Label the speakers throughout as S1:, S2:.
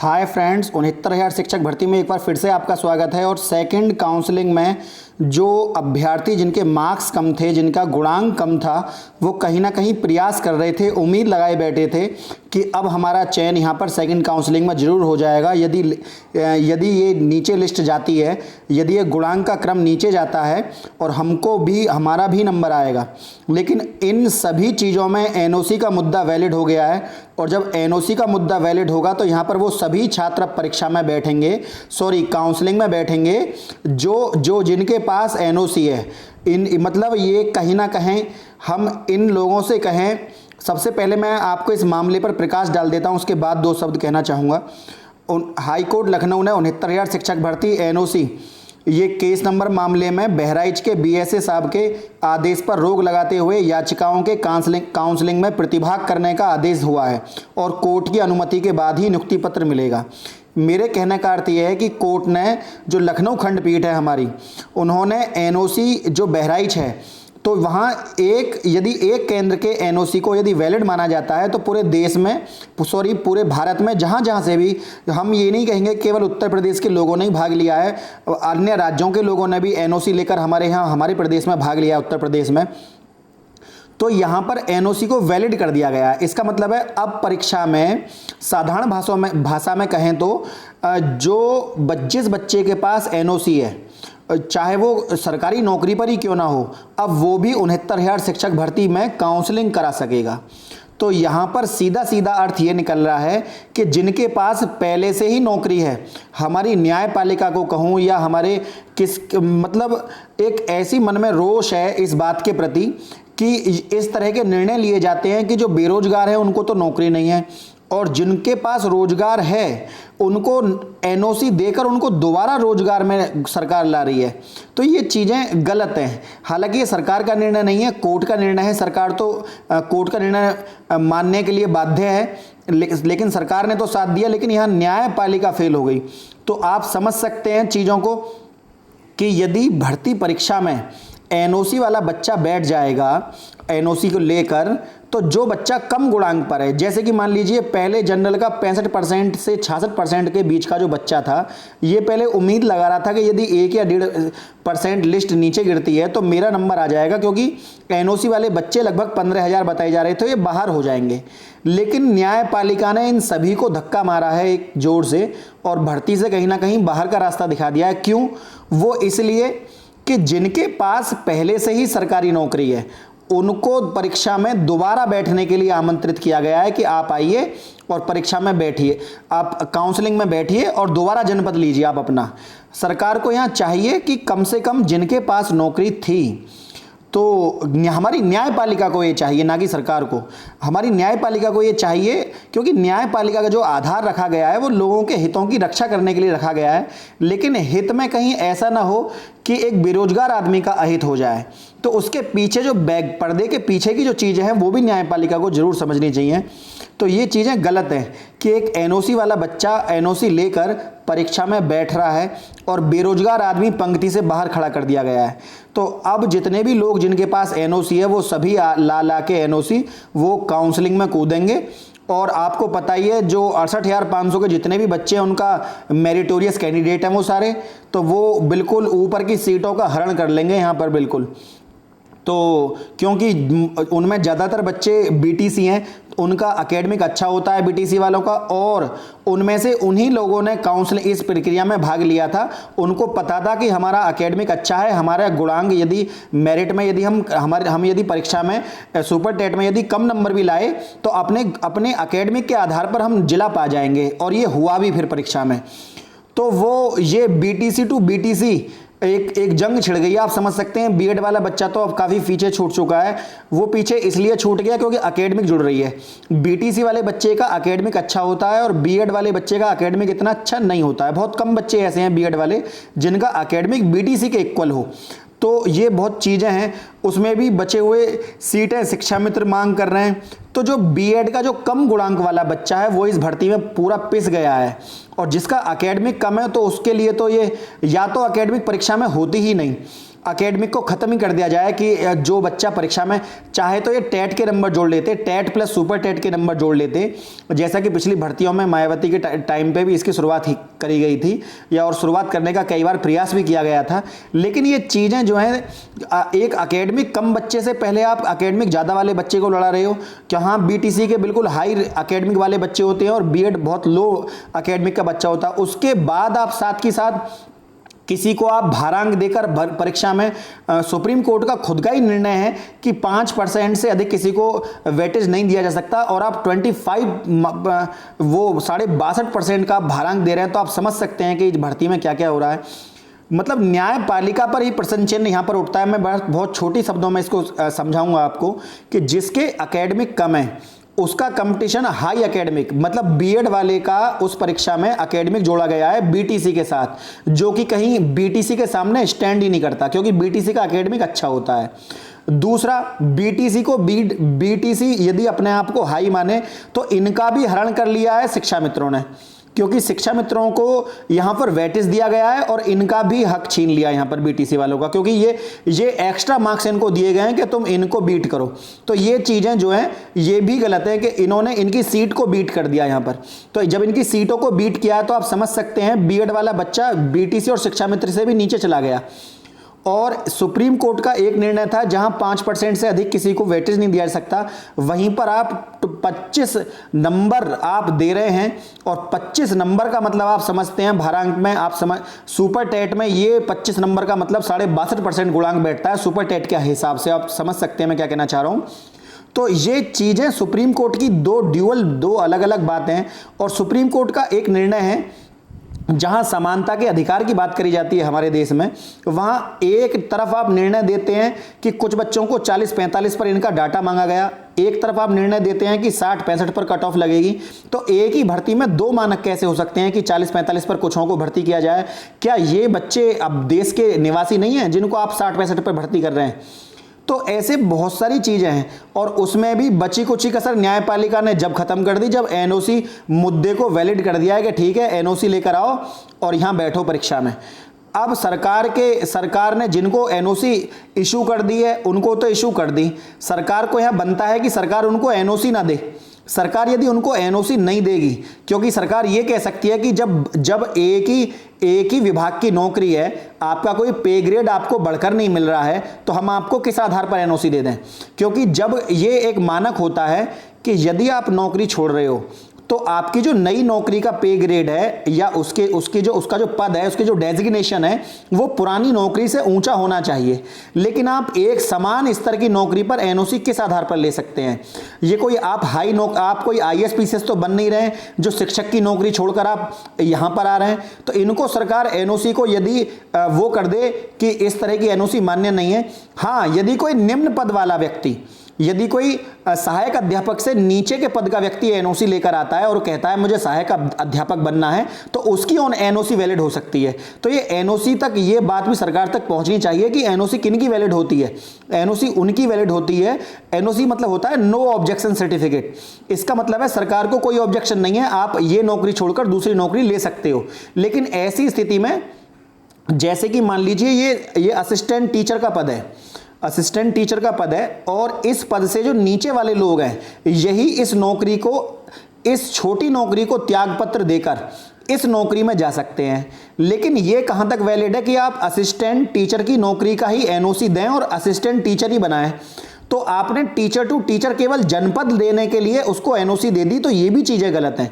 S1: Hi friends, 69,000 शिक्षक भर्ती में एक बार फिर से आपका स्वागत है। और सेकंड काउंसलिंग में जो अभ्यर्थी जिनके मार्क्स कम थे, जिनका गुणांक कम था, वो कहीं ना कहीं प्रयास कर रहे थे, उम्मीद लगाए बैठे थे कि अब हमारा चयन यहाँ पर सेकंड काउंसलिंग में ज़रूर हो जाएगा। यदि ये नीचे लिस्ट जाती है, यदि ये गुणांक का क्रम नीचे जाता है और हमारा भी नंबर आएगा। लेकिन इन सभी चीज़ों में एनओसी का मुद्दा वैलिड हो गया है, और जब एनओसी का मुद्दा वैलिड होगा तो यहाँ पर वो सभी छात्र परीक्षा में बैठेंगे, काउंसलिंग में बैठेंगे जो जिनके पास एनओसी है। मतलब ये कहीं ना कहीं हम इन लोगों से कहें। सबसे पहले मैं आपको इस मामले पर प्रकाश डाल देता हूँ, उसके बाद दो शब्द कहना चाहूँगा। हाई कोर्ट लखनऊ ने 69,000 शिक्षक भर्ती एनओसी ये केस नंबर मामले में बहराइच के बीएसए साहब के आदेश पर रोक लगाते हुए याचिकाओं के काउंसलिंग में प्रतिभाग करने का आदेश हुआ है, और कोर्ट की अनुमति के बाद ही नियुक्ति पत्र मिलेगा। मेरे कहने का अर्थ यह है कि कोर्ट ने, जो लखनऊ खंडपीठ है हमारी, उन्होंने एनओसी जो बहराइच है, तो वहाँ यदि एक केंद्र के एनओसी को यदि वैलिड माना जाता है तो पूरे देश में, पूरे भारत में जहाँ जहाँ से भी, हम ये नहीं कहेंगे केवल उत्तर प्रदेश के लोगों ने ही भाग लिया है, अन्य राज्यों के लोगों ने भी एनओसी लेकर हमारे प्रदेश में भाग लिया, उत्तर प्रदेश में। तो यहाँ पर एनओसी को वैलिड कर दिया गया है। इसका मतलब है अब परीक्षा में साधारण भाषा में कहें तो जिस बच्चे के पास एनओसी है, चाहे वो सरकारी नौकरी पर ही क्यों ना हो, अब वो भी 69,000 शिक्षक भर्ती में काउंसलिंग करा सकेगा। तो यहाँ पर सीधा सीधा अर्थ ये निकल रहा है कि जिनके पास पहले से ही नौकरी है, हमारी न्यायपालिका को कहूँ या हमारे मतलब एक ऐसी मन में रोष है इस बात के प्रति कि इस तरह के निर्णय लिए जाते हैं कि जो बेरोजगार है उनको तो नौकरी नहीं है, और जिनके पास रोजगार है उनको एनओसी देकर उनको दोबारा रोजगार में सरकार ला रही है। तो ये चीज़ें गलत हैं। हालांकि ये सरकार का निर्णय नहीं है, कोर्ट का निर्णय है। सरकार तो कोर्ट का निर्णय मानने के लिए बाध्य है, लेकिन सरकार ने तो साथ दिया, लेकिन यहाँ न्यायपालिका फेल हो गई। तो आप समझ सकते हैं चीज़ों को कि यदि भर्ती परीक्षा में एनओसी वाला बच्चा बैठ जाएगा एनओसी को लेकर, तो जो बच्चा कम गुणांक पर है, जैसे कि मान लीजिए पहले जनरल का 65% से 66% के बीच का जो बच्चा था, ये पहले उम्मीद लगा रहा था कि यदि 1 या 1.5% लिस्ट नीचे गिरती है तो मेरा नंबर आ जाएगा, क्योंकि एनओसी वाले बच्चे लगभग 15,000 बताए जा रहे थे, ये बाहर हो जाएंगे। लेकिन न्यायपालिका ने इन सभी को धक्का मारा है एक जोर से, और भर्ती से कहीं ना कहीं बाहर का रास्ता दिखा दिया है। क्यों? वो इसलिए कि जिनके पास पहले से ही सरकारी नौकरी है उनको परीक्षा में दोबारा बैठने के लिए आमंत्रित किया गया है कि आप आइए और परीक्षा में बैठिए, आप काउंसलिंग में बैठिए और दोबारा जनपद लीजिए आप अपना। सरकार को यहाँ चाहिए कि कम से कम जिनके पास नौकरी थी, तो हमारी न्यायपालिका को ये चाहिए, ना कि सरकार को, हमारी न्यायपालिका को ये चाहिए, क्योंकि न्यायपालिका का जो आधार रखा गया है वो लोगों के हितों की रक्षा करने के लिए रखा गया है। लेकिन हित में कहीं ऐसा ना हो कि एक बेरोजगार आदमी का अहित हो जाए। तो उसके पीछे जो पर्दे के पीछे की जो चीज़ें हैं वो भी न्यायपालिका को जरूर समझनी चाहिए। तो ये चीज़ें गलत हैं कि एक एनओसी वाला बच्चा एनओसी लेकर परीक्षा में बैठ रहा है और बेरोजगार आदमी पंक्ति से बाहर खड़ा कर दिया गया है। तो अब जितने भी लोग जिनके पास एनओसी है वो सभी ला के एनओसी वो काउंसलिंग में कूदेंगे। और आपको पता ही है, जो 68,500 के जितने भी बच्चे हैं उनका मेरिटोरियस कैंडिडेट हैं वो सारे, तो वो बिल्कुल ऊपर की सीटों का हरण कर लेंगे यहाँ पर बिल्कुल। तो क्योंकि उनमें ज़्यादातर बच्चे बीटीसी हैं, उनका एकेडमिक अच्छा होता है बीटीसी वालों का, और उनमें से उन्हीं लोगों ने काउंसलिंग इस प्रक्रिया में भाग लिया था। उनको पता था कि हमारा एकेडमिक अच्छा है, हमारा गुणांक यदि मेरिट में यदि हम यदि परीक्षा में सुपर टेट में यदि कम नंबर भी लाए तो अपने एकेडमिक के आधार पर हम जिला पा जाएंगे, और ये हुआ भी फिर परीक्षा में। तो वो ये बीटीसी टू बीटीसी एक जंग छिड़ गई, आप समझ सकते हैं। बीएड वाला बच्चा तो अब काफ़ी पीछे छूट चुका है। वो पीछे इसलिए छूट गया क्योंकि एकेडमिक जुड़ रही है। बीटीसी वाले बच्चे का एकेडमिक अच्छा होता है और बीएड वाले बच्चे का एकेडमिक इतना अच्छा नहीं होता है। बहुत कम बच्चे ऐसे हैं बीएड वाले जिनका एकेडमिक बीटीसी के इक्वल हो। तो ये बहुत चीज़ें हैं। उसमें भी बचे हुए सीटें शिक्षा मित्र मांग कर रहे हैं। तो जो बीएड का जो कम गुणांक वाला बच्चा है वो इस भर्ती में पूरा पिस गया है, और जिसका एकेडमिक कम है तो उसके लिए तो ये या तो एकेडमिक परीक्षा में होती ही नहीं, एकेडमिक को ख़त्म ही कर दिया जाए कि जो बच्चा परीक्षा में चाहे तो ये टेट के नंबर जोड़ लेते, टेट प्लस सुपर टेट के नंबर जोड़ लेते, जैसा कि पिछली भर्तियों में मायावती के टाइम पे भी इसकी शुरुआत ही करी गई थी, या और शुरुआत करने का कई बार प्रयास भी किया गया था। लेकिन ये चीज़ें जो हैं, एक एकेडमिक कम बच्चे से पहले आप एकेडमिक ज़्यादा वाले बच्चे को लड़ा रहे हो, कि हाँ बीटीसी के बिल्कुल हाई एकेडमिक वाले बच्चे होते हैं और बीएड बहुत लो एकेडमिक का बच्चा होता है, उसके बाद आप साथ के साथ किसी को आप भारांक देकर परीक्षा में, सुप्रीम कोर्ट का खुद का ही निर्णय है कि 5% से अधिक किसी को वेटेज नहीं दिया जा सकता, और आप 62% का भारांक दे रहे हैं, तो आप समझ सकते हैं कि इस भर्ती में क्या क्या हो रहा है। मतलब न्यायपालिका पर ही प्रश्न चिन्ह यहाँ पर उठता है। मैं बहुत छोटी शब्दों में इसको समझाऊंगा आपको कि जिसके एकेडमिक कम है उसका कंपटीशन हाई एकेडमिक, मतलब बीएड वाले का उस परीक्षा में एकेडमिक जोड़ा गया है बीटीसी के साथ, जो कि कहीं बीटीसी के सामने स्टैंड ही नहीं करता, क्योंकि बीटीसी का एकेडमिक अच्छा होता है। दूसरा, बीटीसी यदि अपने आप को हाई माने तो इनका भी हरण कर लिया है शिक्षा मित्रों ने, क्योंकि शिक्षा मित्रों को यहां पर वेटेज दिया गया है और इनका भी हक छीन लिया यहां पर बीटीसी वालों का, क्योंकि ये एक्स्ट्रा मार्क्स इनको दिए गए हैं कि तुम इनको बीट करो। तो ये चीजें जो हैं ये भी गलत है कि इन्होंने इनकी सीट को बीट कर दिया यहां पर। तो जब इनकी सीटों को बीट किया है तो आप समझ सकते हैं बीएड वाला बच्चा बीटीसी और शिक्षा मित्र से भी नीचे चला गया। और सुप्रीम कोर्ट का एक निर्णय था जहां 5% से अधिक किसी को वेटेज नहीं दिया जा सकता, वहीं पर आप 25 नंबर आप दे रहे हैं, और 25 नंबर का मतलब आप समझते हैं भारांक में, आप समझ सुपर टेट में ये 25 नंबर का मतलब 62.5% गुणांक बैठता है सुपर टेट के हिसाब से। आप समझ सकते हैं मैं क्या कहना चाह रहा हूं। तो ये चीजें सुप्रीम कोर्ट की दो अलग अलग बातें हैं, और सुप्रीम कोर्ट का एक निर्णय है जहां समानता के अधिकार की बात करी जाती है हमारे देश में, वहां एक तरफ आप निर्णय देते हैं कि कुछ बच्चों को 40-45 पर इनका डाटा मांगा गया, एक तरफ आप निर्णय देते हैं कि 60-65 पर कट ऑफ लगेगी। तो एक ही भर्ती में दो मानक कैसे हो सकते हैं कि 40-45 पर कुछों को भर्ती किया जाए? क्या ये बच्चे अब देश के निवासी नहीं हैं जिनको आप 60-65 पर भर्ती कर रहे हैं? तो ऐसे बहुत सारी चीजें हैं, और उसमें भी बची कुची कसर न्यायपालिका ने जब खत्म कर दी, जब एनओसी मुद्दे को वैलिड कर दिया है कि ठीक है एनओसी लेकर आओ और यहां बैठो परीक्षा में। अब सरकार ने जिनको एनओसी इशू कर दी है उनको तो इशू कर दी, सरकार को यह बनता है कि सरकार उनको एनओसी ना दे। सरकार यदि उनको एनओसी नहीं देगी, क्योंकि सरकार ये कह सकती है कि जब एक ही विभाग की नौकरी है, आपका कोई पे ग्रेड आपको बढ़कर नहीं मिल रहा है, तो हम आपको किस आधार पर एनओसी दे दें? क्योंकि जब ये एक मानक होता है कि यदि आप नौकरी छोड़ रहे हो तो आपकी जो नई नौकरी का पे ग्रेड है या उसका जो पद है, उसकी जो डेजिग्नेशन है, वो पुरानी नौकरी से ऊंचा होना चाहिए। लेकिन आप एक समान स्तर की नौकरी पर एनओसी किस आधार पर ले सकते हैं? ये कोई आप कोई आईएएस पीसीएस तो बन नहीं रहे जो शिक्षक की नौकरी छोड़कर आप यहां पर आ रहे हैं। तो इनको सरकार एनओसी को यदि वो कर दे कि इस तरह की एनओसी मान्य नहीं है। हाँ, यदि कोई निम्न पद वाला व्यक्ति, यदि कोई सहायक अध्यापक से नीचे के पद का व्यक्ति एनओसी लेकर आता है और कहता है मुझे सहायक अध्यापक बनना है, तो उसकी एनओसी वैलिड हो सकती है। तो ये एनओसी तक, ये बात भी सरकार तक पहुंचनी चाहिए कि एनओसी किन की वैलिड होती है। एनओसी उनकी वैलिड होती है। एनओसी मतलब होता है नो ऑब्जेक्शन सर्टिफिकेट। इसका मतलब है सरकार को कोई ऑब्जेक्शन नहीं है, आप ये नौकरी छोड़कर दूसरी नौकरी ले सकते हो। लेकिन ऐसी स्थिति में जैसे कि मान लीजिए ये असिस्टेंट टीचर का पद है, असिस्टेंट टीचर का पद है, और इस पद से जो नीचे वाले लोग हैं यही इस छोटी नौकरी को त्याग पत्र देकर इस नौकरी में जा सकते हैं। लेकिन यह कहां तक वैलिड है कि आप असिस्टेंट टीचर की नौकरी का ही एनओसी दें और असिस्टेंट टीचर ही बनाएं? तो आपने टीचर टू टीचर केवल जनपद देने के लिए उसको एनओसी दे दी, तो ये भी चीजें गलत हैं।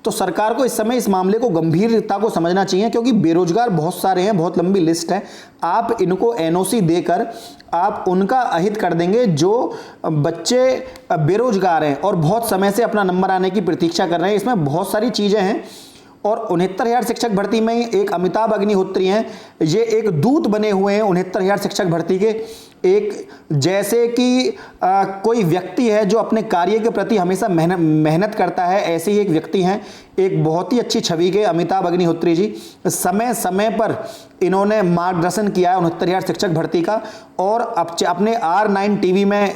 S1: तो सरकार को इस समय इस मामले को गंभीरता को समझना चाहिए, क्योंकि बेरोजगार बहुत सारे हैं, बहुत लंबी लिस्ट है। आप इनको एनओसी देकर आप उनका अहित कर देंगे जो बच्चे बेरोजगार हैं और बहुत समय से अपना नंबर आने की प्रतीक्षा कर रहे हैं। इसमें बहुत सारी चीजें हैं। और 69,000 शिक्षक भर्ती में एक अमिताभ अग्निहोत्री हैं, ये एक दूत बने हुए हैं 69,000 शिक्षक भर्ती के। एक जैसे कि कोई व्यक्ति है जो अपने कार्य के प्रति हमेशा मेहनत करता है, ऐसे ही एक व्यक्ति हैं, एक बहुत ही अच्छी छवि के अमिताभ अग्निहोत्री जी। समय समय पर इन्होंने मार्गदर्शन किया है 69,000 शिक्षक भर्ती का, और अपने R9 टीवी में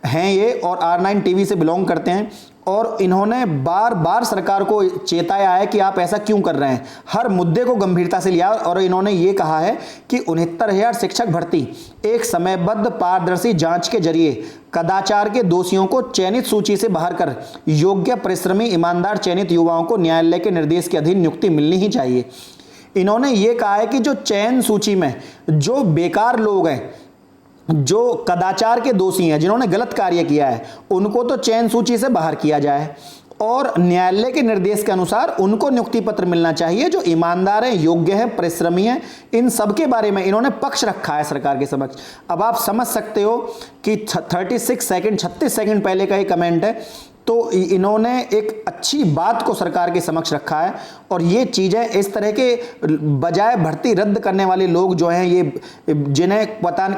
S1: हैं ये, और R9 टीवी से बिलोंग करते हैं। और इन्होंने बार बार सरकार को चेताया है कि आप ऐसा क्यों कर रहे हैं, हर मुद्दे को गंभीरता से लिया। और इन्होंने ये कहा है कि 69,000 शिक्षक भर्ती एक समयबद्ध पारदर्शी जांच के जरिए कदाचार के दोषियों को चयनित सूची से बाहर कर योग्य, परिश्रमी, ईमानदार चयनित युवाओं को न्यायालय के निर्देश के अधीन नियुक्ति मिलनी ही चाहिए। इन्होंने ये कहा है कि जो चयन सूची में जो बेकार लोग हैं, जो कदाचार के दोषी हैं, जिन्होंने गलत कार्य किया है, उनको तो चयन सूची से बाहर किया जाए और न्यायालय के निर्देश के अनुसार उनको नियुक्ति पत्र मिलना चाहिए, जो ईमानदार हैं, योग्य हैं, परिश्रमी हैं। इन सब के बारे में इन्होंने पक्ष रखा है सरकार के समक्ष। अब आप समझ सकते हो कि 36 सेकंड पहले का ये कमेंट है, तो इन्होंने एक अच्छी बात को सरकार के समक्ष रखा है। और ये चीज़ें इस तरह के बजाय भर्ती रद्द करने वाले लोग जो हैं, ये जिन्हें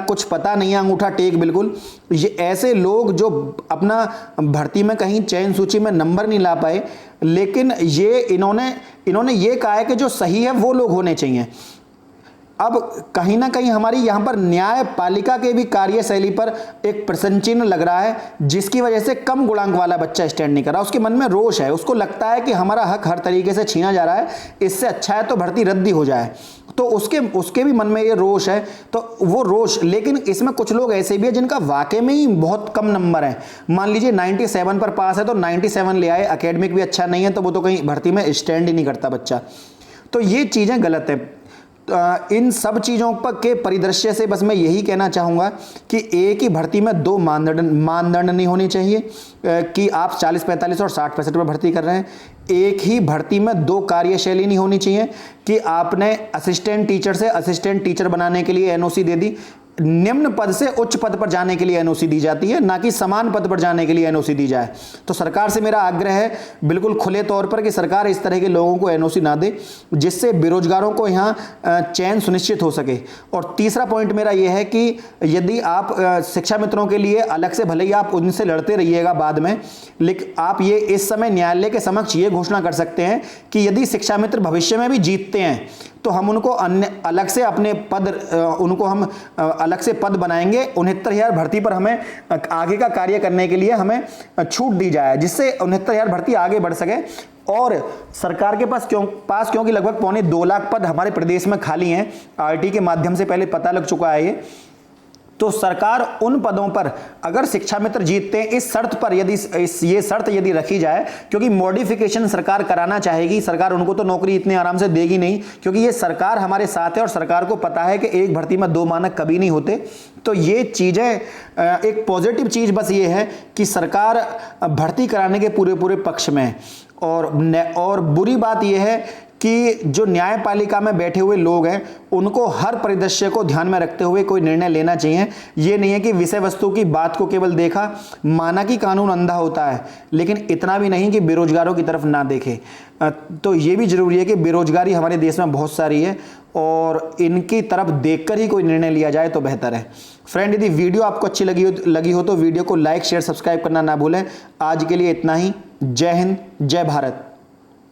S1: कुछ पता नहीं है, अंगूठा टेक बिल्कुल, ये ऐसे लोग जो अपना भर्ती में कहीं चयन सूची में नंबर नहीं ला पाए, लेकिन ये इन्होंने ये कहा है कि जो सही है वो लोग होने चाहिए। अब कहीं ना कहीं हमारी यहाँ पर न्यायपालिका के भी कार्यशैली पर एक प्रश्न चिन्ह लग रहा है, जिसकी वजह से कम गुणांक वाला बच्चा स्टैंड नहीं कर रहा। उसके मन में रोष है, उसको लगता है कि हमारा हक हर तरीके से छीना जा रहा है, इससे अच्छा है तो भर्ती रद्द ही हो जाए। तो उसके भी मन में ये रोष है, तो वो रोष। लेकिन इसमें कुछ लोग ऐसे भी हैं जिनका वाकई में ही बहुत कम नंबर है। मान लीजिए 97 पर पास है तो 97 ले आए, एकेडमिक भी अच्छा नहीं है तो वो तो कहीं भर्ती में स्टैंड ही नहीं करता बच्चा। तो ये चीज़ें गलत हैं। इन सब चीज़ों पर के परिदृश्य से बस मैं यही कहना चाहूँगा कि एक ही भर्ती में दो मानदंड नहीं होने चाहिए कि आप 40-45 और 60-65 पर भर्ती कर रहे हैं। एक ही भर्ती में दो कार्यशैली नहीं होनी चाहिए कि आपने असिस्टेंट टीचर से असिस्टेंट टीचर बनाने के लिए एनओसी दे दी, निम्न पद से उच्च पद पर जाने के लिए एनओसी दी जाती है, ना कि समान पद पर जाने के लिए एनओसी दी जाए। तो सरकार से मेरा आग्रह है बिल्कुल खुले तौर पर कि सरकार इस तरह के लोगों को एनओसी ना दे, जिससे बेरोजगारों को यहाँ चयन सुनिश्चित हो सके। और तीसरा पॉइंट मेरा यह है कि यदि आप शिक्षा मित्रों के लिए अलग से, भले ही आप उनसे लड़ते रहिएगा बाद में, लेकिन आप ये इस समय न्यायालय के समक्ष ये घोषणा कर सकते हैं कि यदि शिक्षा मित्र भविष्य में भी जीतते हैं तो हम उनको अलग से अपने पद, उनको हम अलग से पद बनाएंगे। 69,000 भर्ती पर हमें आगे का कार्य करने के लिए हमें छूट दी जाए, जिससे 69,000 भर्ती आगे बढ़ सके। और सरकार के पास क्योंकि लगभग 2.25 लाख पद हमारे प्रदेश में खाली हैं, आरटी के माध्यम से पहले पता लग चुका है ये, तो सरकार उन पदों पर अगर शिक्षा मित्र जीतते हैं, इस शर्त पर ये शर्त यदि रखी जाए, क्योंकि मॉडिफिकेशन सरकार कराना चाहेगी, सरकार उनको तो नौकरी इतने आराम से देगी नहीं, क्योंकि ये सरकार हमारे साथ है और सरकार को पता है कि एक भर्ती में दो मानक कभी नहीं होते। तो ये चीज़ें, एक पॉजिटिव चीज़ बस ये है कि सरकार भर्ती कराने के पूरे पक्ष में है। और बुरी बात यह है कि जो न्यायपालिका में बैठे हुए लोग हैं, उनको हर परिदृश्य को ध्यान में रखते हुए कोई निर्णय लेना चाहिए। ये नहीं है कि विषय वस्तु की बात को केवल देखा, माना कि कानून अंधा होता है, लेकिन इतना भी नहीं कि बेरोजगारों की तरफ ना देखे। तो ये भी जरूरी है कि बेरोजगारी हमारे देश में बहुत सारी है और इनकी तरफ देखकर ही कोई निर्णय लिया जाए तो बेहतर है। फ्रेंड, यदि वीडियो आपको अच्छी लगी हो तो वीडियो को लाइक, शेयर, सब्सक्राइब करना ना भूलें। आज के लिए इतना ही। जय हिंद, जय भारत।